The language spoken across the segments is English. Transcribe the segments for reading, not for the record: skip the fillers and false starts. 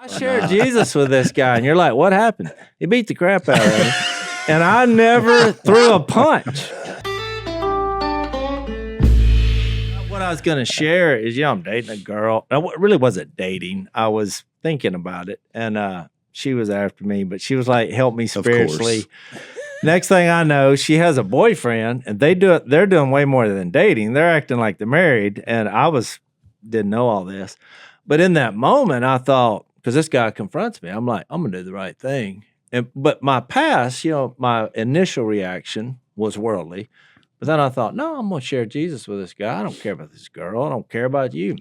I shared Jesus with this guy, and you're like, what happened? He beat the crap out of me, and I never threw a punch. What I was going to share is, I'm dating a girl. I really wasn't dating. I was thinking about it, and she was after me, but she was like, help me spiritually. Next thing I know, she has a boyfriend, and they're doing way more than dating. They're acting like they're married, and didn't know all this. But in that moment, I thought, because this guy confronts me, I'm like, I'm going to do the right thing. But my past, my initial reaction was worldly. But then I thought, no, I'm going to share Jesus with this guy. I don't care about this girl. I don't care about you.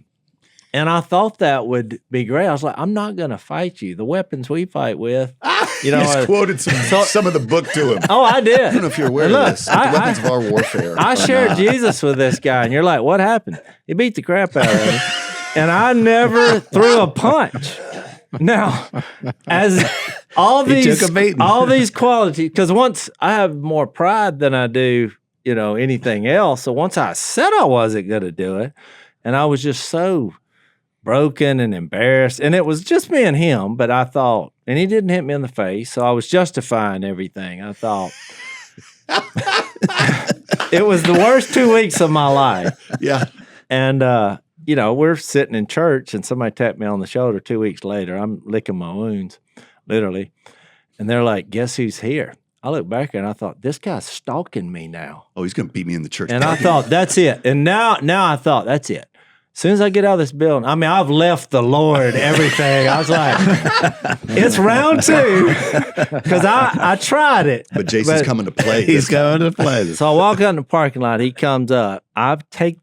And I thought that would be great. I was like, I'm not going to fight you. The weapons we fight with. You just quoted some of the book to him. Oh, I did. I don't know if you're aware of this. The weapons of our warfare. I shared Jesus with this guy, and you're like, what happened? He beat the crap out of me. And I never threw a punch. Now, as all these qualities, because once I have more pride than I do, anything else. So once I said I wasn't going to do it, and I was just so broken and embarrassed, and it was just me and him, but I thought, and he didn't hit me in the face, so I was justifying everything. I thought it was the worst 2 weeks of my life. Yeah. And, we're sitting in church, and somebody tapped me on the shoulder 2 weeks later. I'm licking my wounds, literally. And they're like, guess who's here? I look back and I thought, this guy's stalking me now. Oh, he's going to beat me in the church. And I thought, that's it. And now I thought, that's it. As soon as I get out of this building, I've left the Lord, everything. I was like, it's round 2. Because I tried it. But Jason's coming to play. He's coming to play. So I walk out in the parking lot. He comes up. I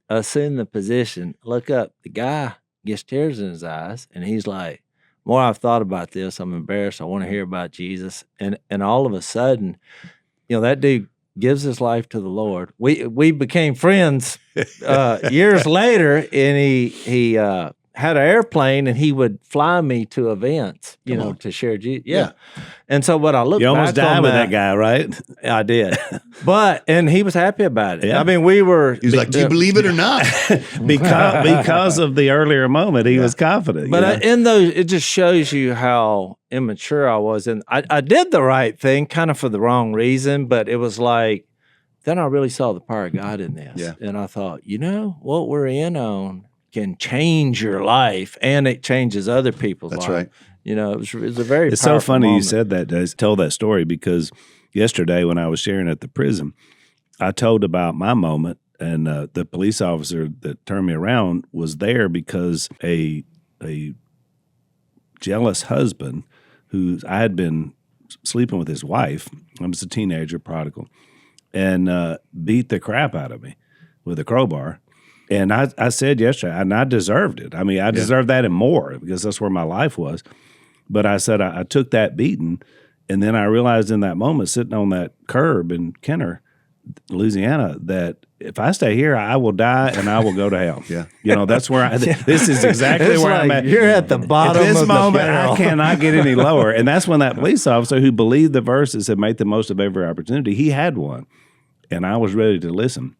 assume the position, look up. The guy gets tears in his eyes. And he's like, more I've thought about this, I'm embarrassed. I want to hear about Jesus. And all of a sudden, that dude gives his life to the Lord. We became friends years later, and he had an airplane, and he would fly me to events, to share Jesus. Yeah. And so what I look back on, you almost died with that guy, right? I did. And he was happy about it. Yeah. He was like, do you believe it or not? because of the earlier moment, he was confident. But in those, it just shows you how immature I was. And I did the right thing kind of for the wrong reason, but it was like, then I really saw the power of God in this. Yeah. And I thought, what we're in on can change your life, and it changes other people's life. That's right. It was a very It's so funny moment. you said that, told that story, because yesterday when I was sharing at the prison, I told about my moment, and the police officer that turned me around was there because a jealous husband I had been sleeping with his wife. I was a teenager, prodigal, and beat the crap out of me with a crowbar. And I said yesterday, and I deserved it. I deserved that and more, because that's where my life was. But I said I took that beating, and then I realized in that moment, sitting on that curb in Kenner, Louisiana, that if I stay here, I will die and I will go to hell. Yeah. That's where this is exactly where I'm at. You're at the bottom at this of moment, the barrel. I cannot get any lower. And that's when that police officer who believed the verses and made the most of every opportunity, he had one. And I was ready to listen.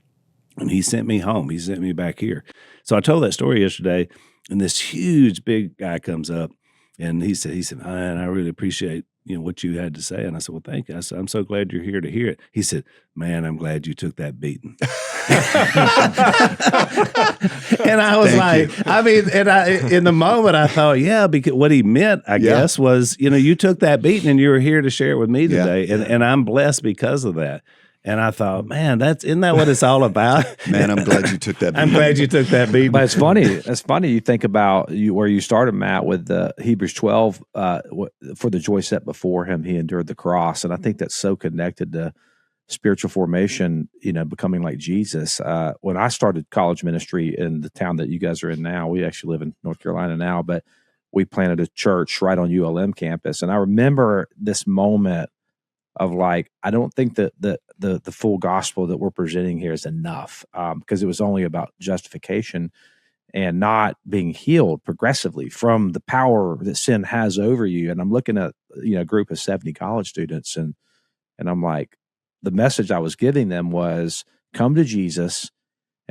And he sent me home. He sent me back here. So I told that story yesterday, and this huge, big guy comes up, and he said, man, I really appreciate what you had to say. And I said, well, thank you. I said, I'm so glad you're here to hear it. He said, man, I'm glad you took that beating. And I was in the moment I thought, yeah, because what he meant, I guess, was, you took that beating and you were here to share it with me today. Yeah. And I'm blessed because of that. And I thought, man, isn't that what it's all about? Man, I'm glad you took that beating. I'm glad you took that beating. But it's funny. It's funny you think about where you started, Matt, with Hebrews 12. For the joy set before him, he endured the cross. And I think that's so connected to spiritual formation, becoming like Jesus. When I started college ministry in the town that you guys are in now, we actually live in North Carolina now, but we planted a church right on ULM campus. And I remember this moment of like, I don't think that the full gospel that we're presenting here is enough, because it was only about justification and not being healed progressively from the power that sin has over you. And I'm looking at a group of 70 college students, and I'm like, the message I was giving them was, come to Jesus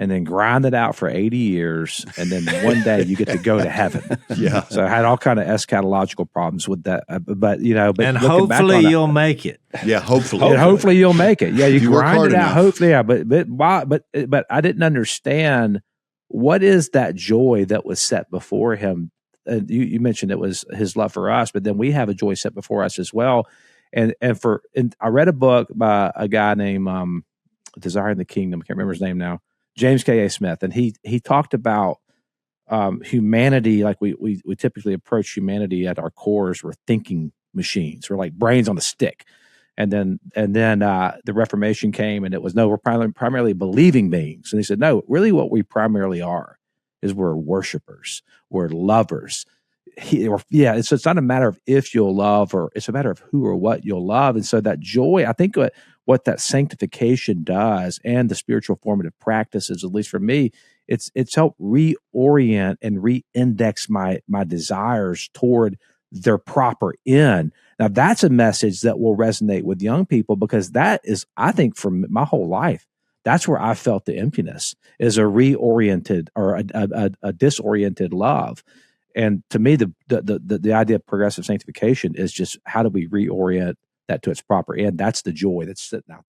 and then grind it out for 80 years, and then one day you get to go to heaven. Yeah. So I had all kind of eschatological problems with that, but and hopefully you'll make it. Yeah, hopefully. And hopefully you'll make it. Yeah, you work grind hard it out. enough. Hopefully, yeah. But I didn't understand what is that joy that was set before him. You mentioned it was his love for us, but then we have a joy set before us as well. And I read a book by a guy named Desiring the Kingdom. I can't remember his name now. James K.A. Smith, and he talked about humanity like we typically approach humanity at our cores. We're thinking machines. We're like brains on a stick. And then the Reformation came, and it was, no, we're primarily believing beings. And he said, no, really what we primarily are is we're worshipers. We're lovers. It's not a matter of if you'll love, or it's a matter of who or what you'll love. And so that joy, I think what that sanctification does, and the spiritual formative practices, at least for me, it's helped reorient and re-index my desires toward their proper end. Now that's a message that will resonate with young people, because that is, I think, for my whole life, that's where I felt the emptiness, is a reoriented or a disoriented love. And to me, the idea of progressive sanctification is just, how do we reorient that to its proper end? That's the joy that's sitting out there.